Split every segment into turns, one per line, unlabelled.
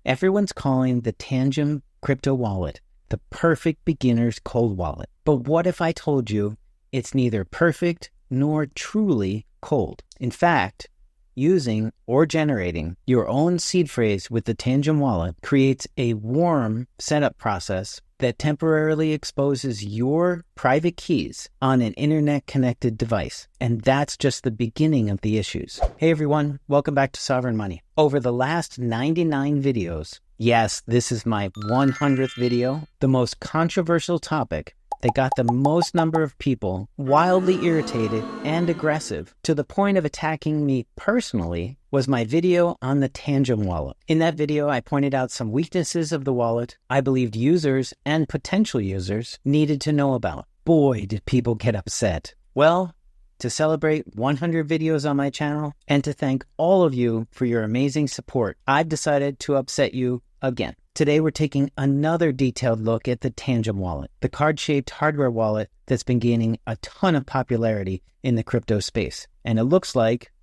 Everyone's calling the Tangem crypto wallet the perfect beginner's cold wallet. But what if I told you it's neither perfect nor truly cold? In fact, using or generating your own seed phrase with the Tangem wallet creates a warm setup process that temporarily exposes your private keys on an internet-connected device. And that's just the beginning of the issues. Hey everyone, welcome back to Sovereign Money. Over the last 99 videos, yes, this is my 100th video, the most controversial topic that got the most number of people wildly irritated and aggressive to the point of attacking me personally was my video on the Tangem wallet. In that video, I pointed out some weaknesses of the wallet I believed users and potential users needed to know about. Boy, did people get upset. Well, to celebrate 100 videos on my channel and to thank all of you for your amazing support, I've decided to upset you again. Today, we're taking another detailed look at the Tangem wallet, the card-shaped hardware wallet that's been gaining a ton of popularity in the crypto space. And it looks like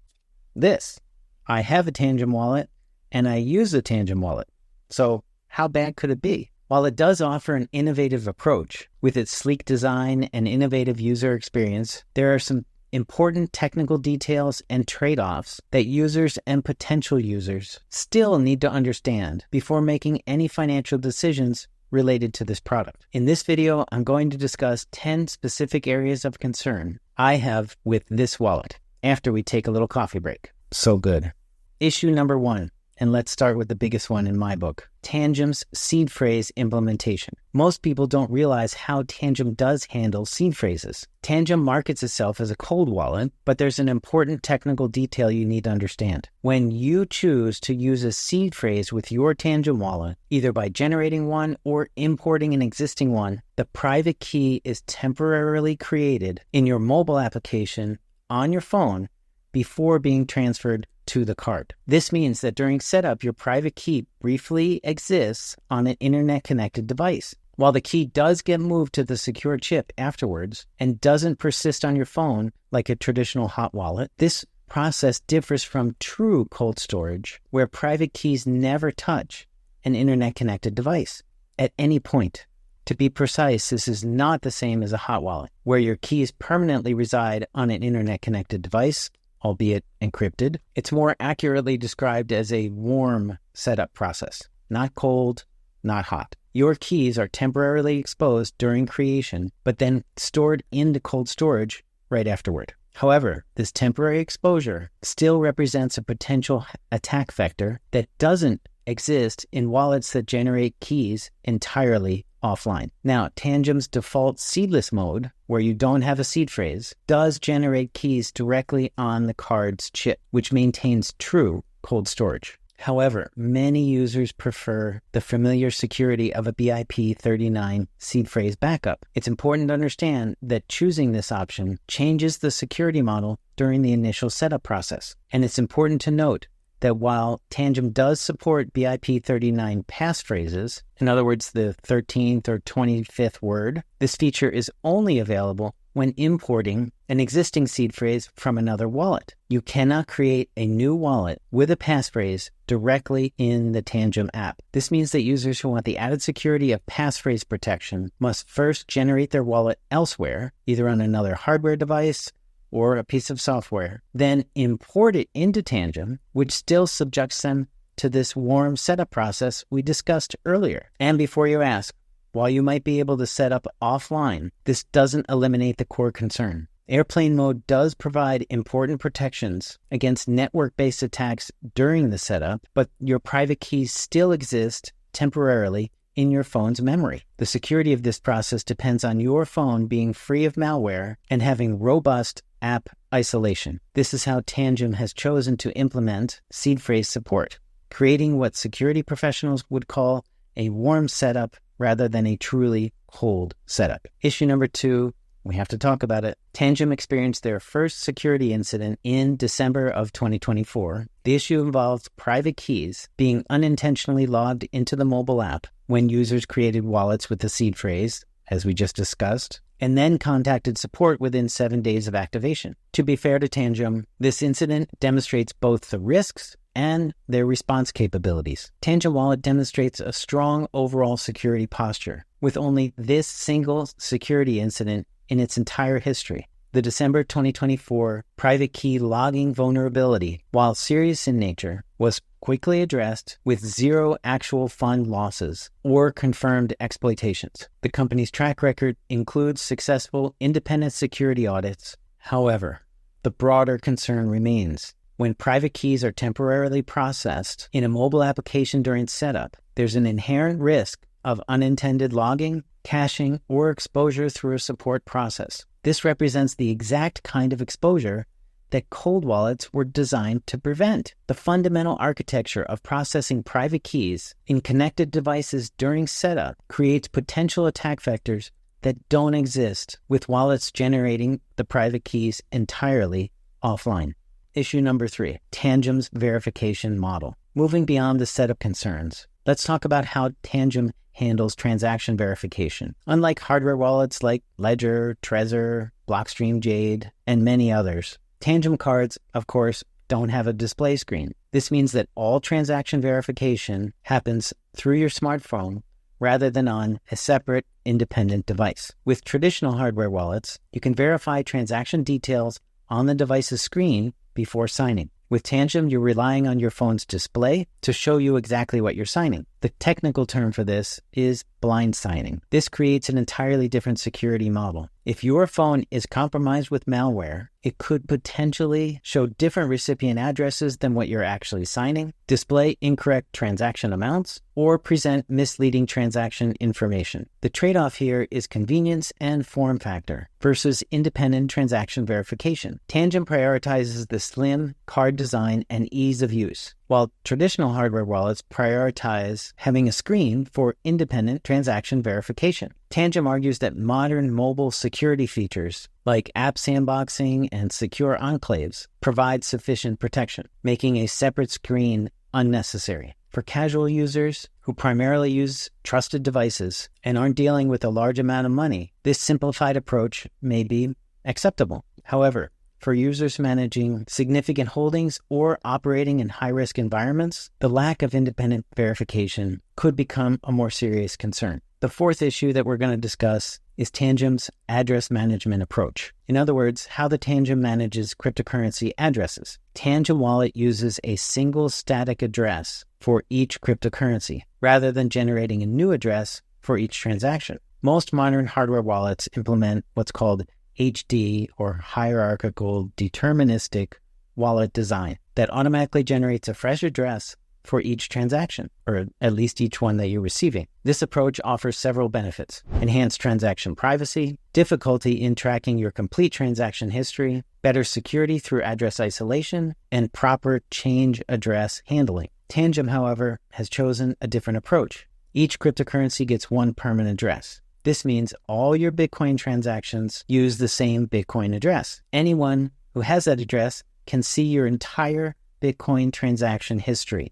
this. I have a Tangem wallet and I use a Tangem wallet. So how bad could it be? While it does offer an innovative approach with its sleek design and innovative user experience, there are some important technical details and trade-offs that users and potential users still need to understand before making any financial decisions related to this product. In this video, I'm going to discuss 10 specific areas of concern I have with this wallet after we take a little coffee break. So good. Issue number 1. And let's start with the biggest one in my book, Tangem's seed phrase implementation. Most people don't realize how Tangem does handle seed phrases. Tangem markets itself as a cold wallet, but there's an important technical detail you need to understand. When you choose to use a seed phrase with your Tangem wallet, either by generating one or importing an existing one, the private key is temporarily created in your mobile application on your phone before being transferred to the card. This means that during setup, your private key briefly exists on an internet-connected device. While the key does get moved to the secure chip afterwards and doesn't persist on your phone like a traditional hot wallet, this process differs from true cold storage, where private keys never touch an internet-connected device at any point. To be precise, this is not the same as a hot wallet, where your keys permanently reside on an internet-connected device, albeit encrypted. It's more accurately described as a warm setup process, not cold, not hot. Your keys are temporarily exposed during creation, but then stored into cold storage right afterward. However, this temporary exposure still represents a potential attack vector that doesn't exist in wallets that generate keys entirely offline. Now, Tangem's default seedless mode, where you don't have a seed phrase, does generate keys directly on the card's chip, which maintains true cold storage. However, many users prefer the familiar security of a BIP39 seed phrase backup. It's important to understand that choosing this option changes the security model during the initial setup process. And it's important to note that while Tangem does support BIP39 passphrases, in other words, the 13th or 25th word, this feature is only available when importing an existing seed phrase from another wallet. You cannot create a new wallet with a passphrase directly in the Tangem app. This means that users who want the added security of passphrase protection must first generate their wallet elsewhere, either on another hardware device or a piece of software, then import it into Tangem, which still subjects them to this warm setup process we discussed earlier. And before you ask, while you might be able to set up offline, this doesn't eliminate the core concern. Airplane mode does provide important protections against network-based attacks during the setup, but your private keys still exist temporarily in your phone's memory. The security of this process depends on your phone being free of malware and having robust app isolation. This is how Tangem has chosen to implement seed phrase support, creating what security professionals would call a warm setup rather than a truly cold setup. Issue number 2, we have to talk about it. Tangem experienced their first security incident in December of 2024. The issue involved private keys being unintentionally logged into the mobile app when users created wallets with the seed phrase, as we just discussed, and then contacted support within 7 days of activation. To be fair to Tangem, this incident demonstrates both the risks and their response capabilities. Tangem Wallet demonstrates a strong overall security posture, with only this single security incident in its entire history. The December 2024 private key logging vulnerability, while serious in nature, was quickly addressed with 0 actual fund losses or confirmed exploitations. The company's track record includes successful independent security audits. However, the broader concern remains. When private keys are temporarily processed in a mobile application during setup, there's an inherent risk of unintended logging, caching, or exposure through a support process. This represents the exact kind of exposure that cold wallets were designed to prevent. The fundamental architecture of processing private keys in connected devices during setup creates potential attack vectors that don't exist with wallets generating the private keys entirely offline. Issue number 3, Tangem's verification model. Moving beyond the setup concerns, let's talk about how Tangem handles transaction verification. Unlike hardware wallets like Ledger, Trezor, Blockstream Jade, and many others, Tangem cards, of course, don't have a display screen. This means that all transaction verification happens through your smartphone rather than on a separate, independent device. With traditional hardware wallets, you can verify transaction details on the device's screen before signing. With Tangem, you're relying on your phone's display to show you exactly what you're signing. The technical term for this is blind signing. This creates an entirely different security model. If your phone is compromised with malware, it could potentially show different recipient addresses than what you're actually signing, display incorrect transaction amounts, or present misleading transaction information. The trade-off here is convenience and form factor versus independent transaction verification. Tangem prioritizes the slim card design and ease of use, while traditional hardware wallets prioritize having a screen for independent transaction verification. Tangem argues that modern mobile security features like app sandboxing and secure enclaves provide sufficient protection, making a separate screen unnecessary. For casual users who primarily use trusted devices and aren't dealing with a large amount of money, this simplified approach may be acceptable. However, for users managing significant holdings or operating in high-risk environments, the lack of independent verification could become a more serious concern. The fourth issue that we're going to discuss is Tangem's address management approach. In other words, how the Tangem manages cryptocurrency addresses. Tangem Wallet uses a single static address for each cryptocurrency, rather than generating a new address for each transaction. Most modern hardware wallets implement what's called HD, or hierarchical deterministic wallet design, that automatically generates a fresh address for each transaction, or at least each one that you're receiving. This approach offers several benefits: enhanced transaction privacy, difficulty in tracking your complete transaction history, better security through address isolation, and proper change address handling. Tangem, however, has chosen a different approach. Each cryptocurrency gets one permanent address. This means all your Bitcoin transactions use the same Bitcoin address. Anyone who has that address can see your entire Bitcoin transaction history,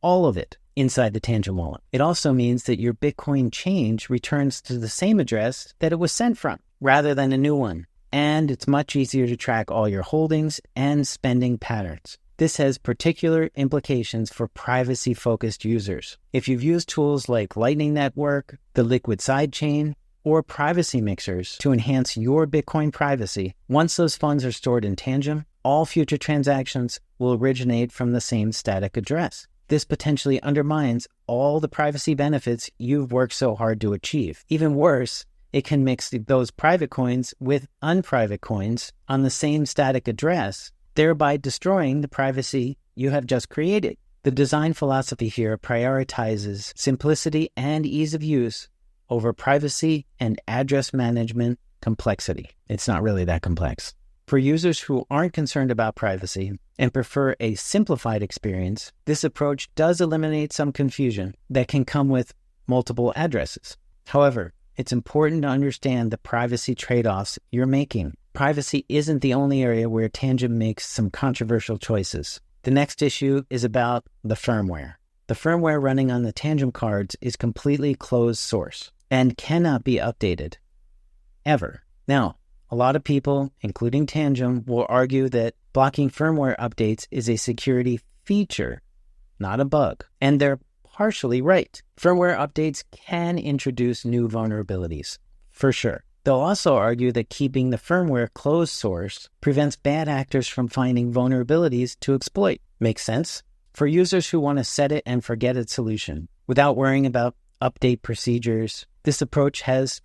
all of it, inside the Tangem Wallet. It also means that your Bitcoin change returns to the same address that it was sent from, rather than a new one. And it's much easier to track all your holdings and spending patterns. This has particular implications for privacy-focused users. If you've used tools like Lightning Network, the Liquid sidechain, or privacy mixers to enhance your Bitcoin privacy, once those funds are stored in Tangem, all future transactions will originate from the same static address. This potentially undermines all the privacy benefits you've worked so hard to achieve. Even worse, it can mix those private coins with unprivate coins on the same static address, thereby destroying the privacy you have just created. The design philosophy here prioritizes simplicity and ease of use over privacy and address management complexity. It's not really that complex. For users who aren't concerned about privacy and prefer a simplified experience, this approach does eliminate some confusion that can come with multiple addresses. However, it's important to understand the privacy trade-offs you're making. Privacy isn't the only area where Tangem makes some controversial choices. The next issue is about the firmware. The firmware running on the Tangem cards is completely closed source and cannot be updated, ever. Now, a lot of people, including Tangem, will argue that blocking firmware updates is a security feature, not a bug. And they're partially right. Firmware updates can introduce new vulnerabilities, for sure. They'll also argue that keeping the firmware closed source prevents bad actors from finding vulnerabilities to exploit. Makes sense? For users who want to set it and forget it solution without worrying about update procedures, this approach has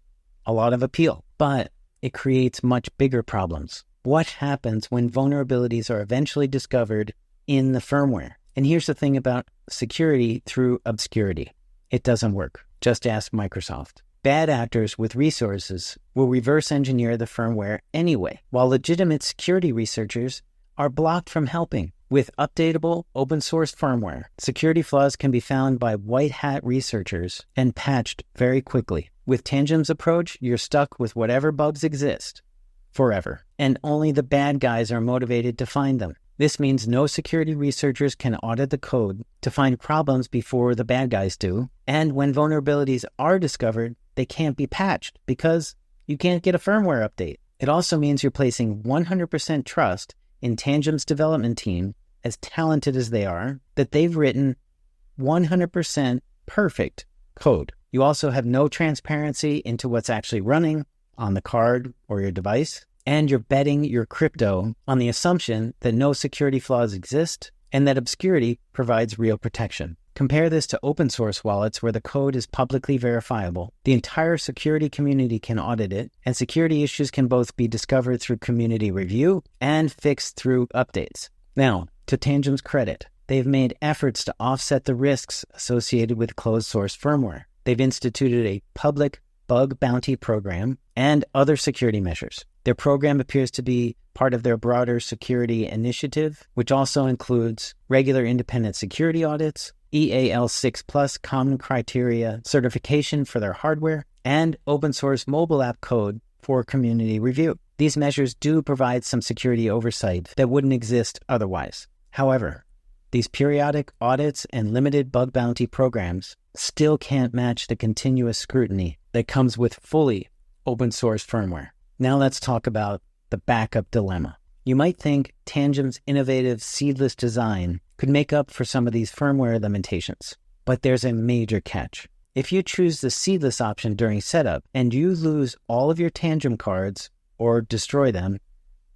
a lot of appeal, but it creates much bigger problems. What happens when vulnerabilities are eventually discovered in the firmware? And here's the thing about security through obscurity. It doesn't work. Just ask Microsoft. Bad actors with resources will reverse engineer the firmware anyway, while legitimate security researchers are blocked from helping. With updatable open source firmware, security flaws can be found by white hat researchers and patched very quickly. With Tangem's approach, you're stuck with whatever bugs exist forever, and only the bad guys are motivated to find them. This means no security researchers can audit the code to find problems before the bad guys do, and when vulnerabilities are discovered, they can't be patched because you can't get a firmware update. It also means you're placing 100% trust in Tangem's development team, as talented as they are, that they've written 100% perfect code. You also have no transparency into what's actually running on the card or your device, and you're betting your crypto on the assumption that no security flaws exist and that obscurity provides real protection. Compare this to open source wallets where the code is publicly verifiable. The entire security community can audit it, and security issues can both be discovered through community review and fixed through updates. Now, to Tangem's credit, they've made efforts to offset the risks associated with closed source firmware. They've instituted a public bug bounty program and other security measures. Their program appears to be part of their broader security initiative, which also includes regular independent security audits, EAL6+ common criteria certification for their hardware, and open source mobile app code for community review. These measures do provide some security oversight that wouldn't exist otherwise. However, these periodic audits and limited bug bounty programs still can't match the continuous scrutiny that comes with fully open source firmware. Now let's talk about the backup dilemma. You might think Tangem's innovative seedless design could make up for some of these firmware limitations, but there's a major catch. If you choose the seedless option during setup and you lose all of your Tangem cards or destroy them,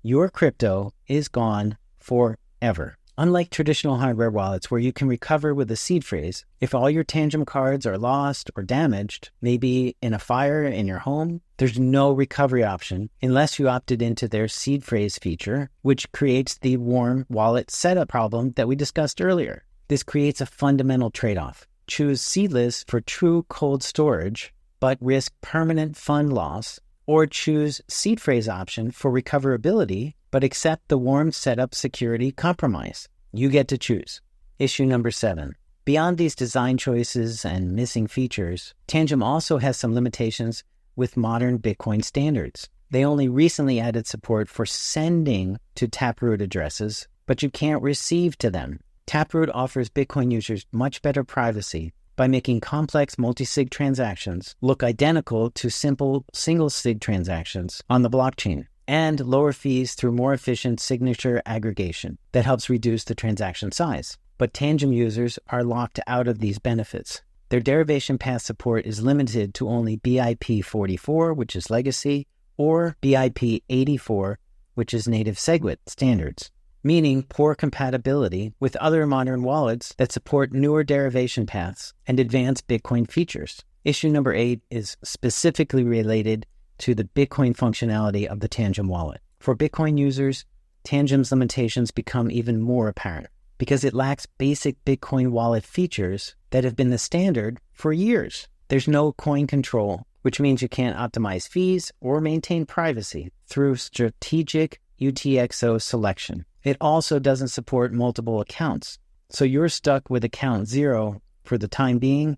your crypto is gone forever. Unlike traditional hardware wallets where you can recover with a seed phrase, if all your Tangem cards are lost or damaged, maybe in a fire in your home, there's no recovery option unless you opted into their seed phrase feature, which creates the warm wallet setup problem that we discussed earlier. This creates a fundamental trade-off. Choose seedless for true cold storage, but risk permanent fund loss, or choose seed phrase option for recoverability, but accept the warm setup security compromise. You get to choose. Issue number 7. Beyond these design choices and missing features, Tangem also has some limitations with modern Bitcoin standards. They only recently added support for sending to Taproot addresses, but you can't receive to them. Taproot offers Bitcoin users much better privacy by making complex multi-sig transactions look identical to simple single-sig transactions on the blockchain, and lower fees through more efficient signature aggregation that helps reduce the transaction size. But Tangem users are locked out of these benefits. Their derivation path support is limited to only BIP 44, which is legacy, or BIP 84, which is native SegWit standards, meaning poor compatibility with other modern wallets that support newer derivation paths and advanced Bitcoin features. Issue number 8 is specifically related to the Bitcoin functionality of the Tangem wallet. For Bitcoin users, Tangem's limitations become even more apparent because it lacks basic Bitcoin wallet features that have been the standard for years. There's no coin control, which means you can't optimize fees or maintain privacy through strategic UTXO selection. It also doesn't support multiple accounts, so you're stuck with account 0 for the time being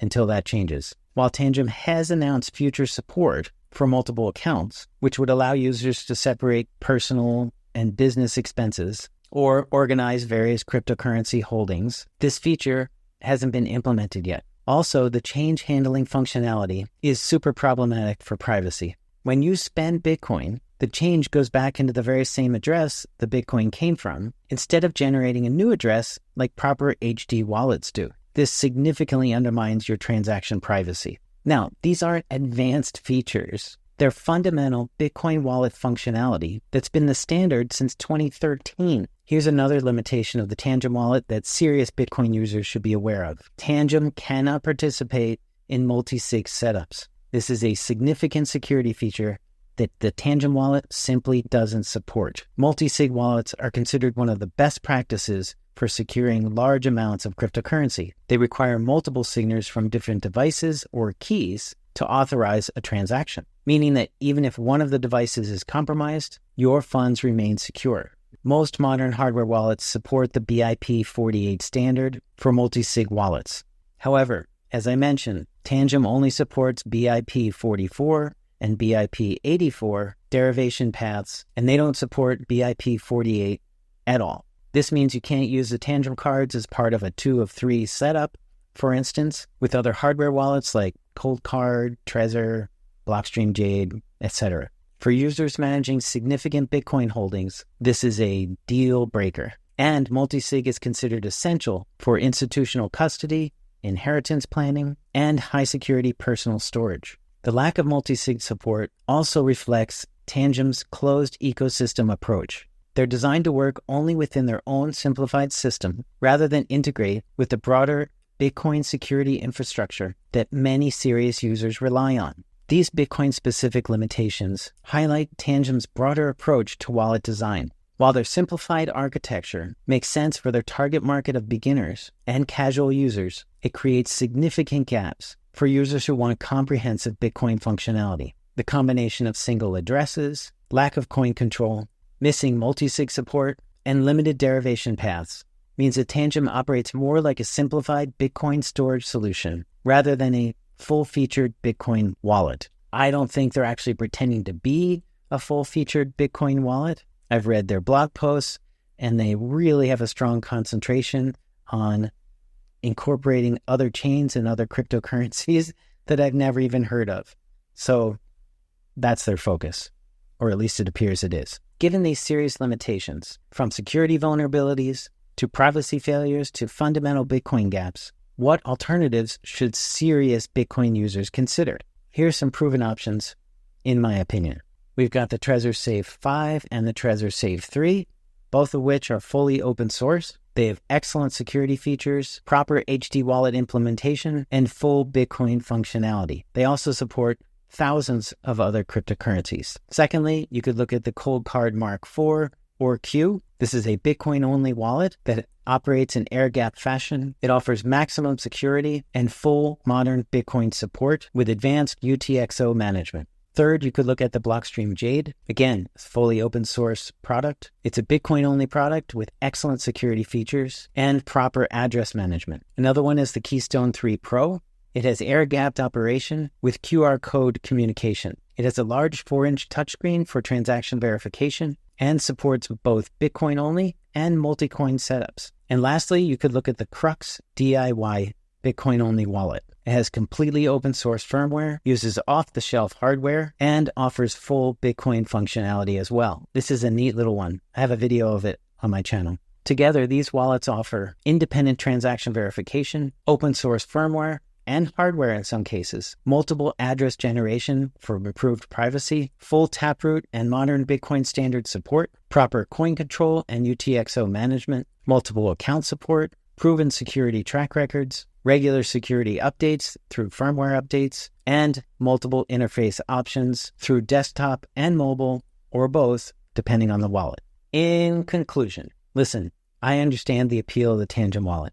until that changes. While Tangem has announced future support for multiple accounts, which would allow users to separate personal and business expenses or organize various cryptocurrency holdings, this feature hasn't been implemented yet. Also, the change handling functionality is super problematic for privacy. When you spend Bitcoin, the change goes back into the very same address the Bitcoin came from, instead of generating a new address like proper HD wallets do. This significantly undermines your transaction privacy. Now, these aren't advanced features. They're fundamental Bitcoin wallet functionality that's been the standard since 2013. Here's another limitation of the Tangem wallet that serious Bitcoin users should be aware of. Tangem cannot participate in multi-sig setups. This is a significant security feature that the Tangem wallet simply doesn't support. Multi-sig wallets are considered one of the best practices for securing large amounts of cryptocurrency. They require multiple signatures from different devices or keys to authorize a transaction, meaning that even if one of the devices is compromised, your funds remain secure. Most modern hardware wallets support the BIP48 standard for multi-sig wallets. However, as I mentioned, Tangem only supports BIP44 and BIP84 derivation paths, and they don't support BIP48 at all. This means you can't use the Tangem cards as part of a 2 of 3 setup, for instance, with other hardware wallets like Cold Card, Trezor, Blockstream Jade, etc. For users managing significant Bitcoin holdings, this is a deal breaker. And multisig is considered essential for institutional custody, inheritance planning, and high-security personal storage. The lack of multisig support also reflects Tangem's closed ecosystem approach. They're designed to work only within their own simplified system, rather than integrate with the broader Bitcoin security infrastructure that many serious users rely on. These Bitcoin-specific limitations highlight Tangem's broader approach to wallet design. While their simplified architecture makes sense for their target market of beginners and casual users, it creates significant gaps for users who want comprehensive Bitcoin functionality. The combination of single addresses, lack of coin control, missing multisig support, and limited derivation paths means that Tangem operates more like a simplified Bitcoin storage solution rather than a full-featured Bitcoin wallet. I don't think they're actually pretending to be a full-featured Bitcoin wallet. I've read their blog posts, and they really have a strong concentration on incorporating other chains and other cryptocurrencies that I've never even heard of. So that's their focus, or at least it appears it is. Given these serious limitations, from security vulnerabilities to privacy failures to fundamental Bitcoin gaps, what alternatives should serious Bitcoin users consider? Here's some proven options, in my opinion. We've got the Trezor Safe 5 and the Trezor Safe 3, both of which are fully open source. They have excellent security features, proper HD wallet implementation, and full Bitcoin functionality. They also support thousands of other cryptocurrencies. Secondly, you could look at the Cold Card Mark IV or Q. This is a Bitcoin-only wallet that operates in air-gapped fashion. It offers maximum security and full modern Bitcoin support with advanced UTXO management. Third, you could look at the Blockstream Jade. Again, it's a fully open source product. It's a Bitcoin-only product with excellent security features and proper address management. Another one is the Keystone 3 Pro. It has air-gapped operation with QR code communication. It has a large 4-inch touchscreen for transaction verification and supports both Bitcoin-only and multi-coin setups. And lastly, you could look at the Crux DIY Bitcoin-only wallet. It has completely open source firmware, uses off-the-shelf hardware, and offers full Bitcoin functionality as well. This is a neat little one. I have a video of it on my channel. Together, these wallets offer independent transaction verification, open source firmware, and hardware in some cases, multiple address generation for improved privacy, full taproot and modern Bitcoin standard support, proper coin control and UTXO management, multiple account support, proven security track records, regular security updates through firmware updates, and multiple interface options through desktop and mobile, or both, depending on the wallet. In conclusion, listen, I understand the appeal of the Tangem wallet.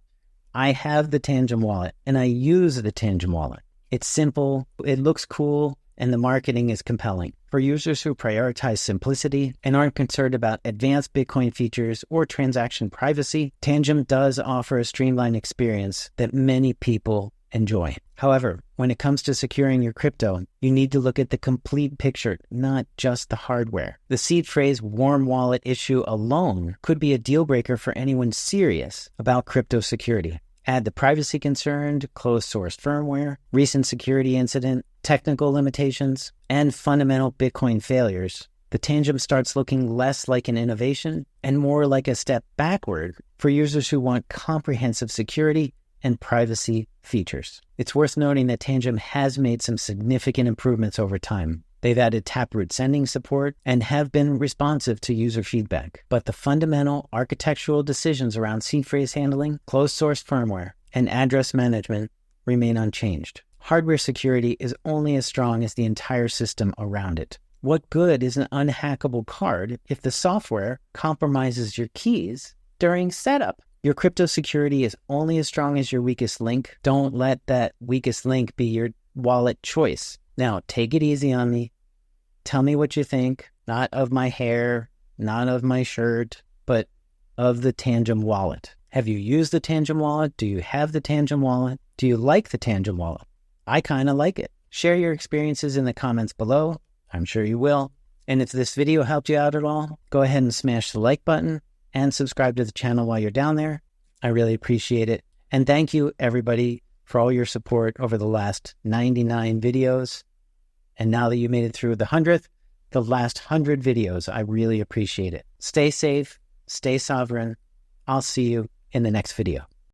I have the Tangem wallet, and I use the Tangem wallet. It's simple, it looks cool, and the marketing is compelling. For users who prioritize simplicity and aren't concerned about advanced Bitcoin features or transaction privacy, Tangem does offer a streamlined experience that many people enjoy. However, when it comes to securing your crypto, you need to look at the complete picture, not just the hardware. The seed phrase warm wallet issue alone could be a deal breaker for anyone serious about crypto security. Add the privacy concerned, closed source firmware, recent security incident, technical limitations, and fundamental Bitcoin failures. The Tangem starts looking less like an innovation and more like a step backward for users who want comprehensive security and privacy features. It's worth noting that Tangem has made some significant improvements over time. They've added taproot sending support and have been responsive to user feedback. But the fundamental architectural decisions around seed phrase handling, closed source firmware, and address management remain unchanged. Hardware security is only as strong as the entire system around it. What good is an unhackable card if the software compromises your keys during setup? Your crypto security is only as strong as your weakest link. Don't let that weakest link be your wallet choice. Now, take it easy on me. Tell me what you think, not of my hair, not of my shirt, but of the Tangem Wallet. Have you used the Tangem Wallet? Do you have the Tangem Wallet? Do you like the Tangem Wallet? I kind of like it. Share your experiences in the comments below. I'm sure you will. And if this video helped you out at all, go ahead and smash the like button and subscribe to the channel while you're down there. I really appreciate it. And thank you, everybody, for all your support over the last 99 videos. And now that you made it through the 100th, the last 100 videos, I really appreciate it. Stay safe, stay sovereign. I'll see you in the next video.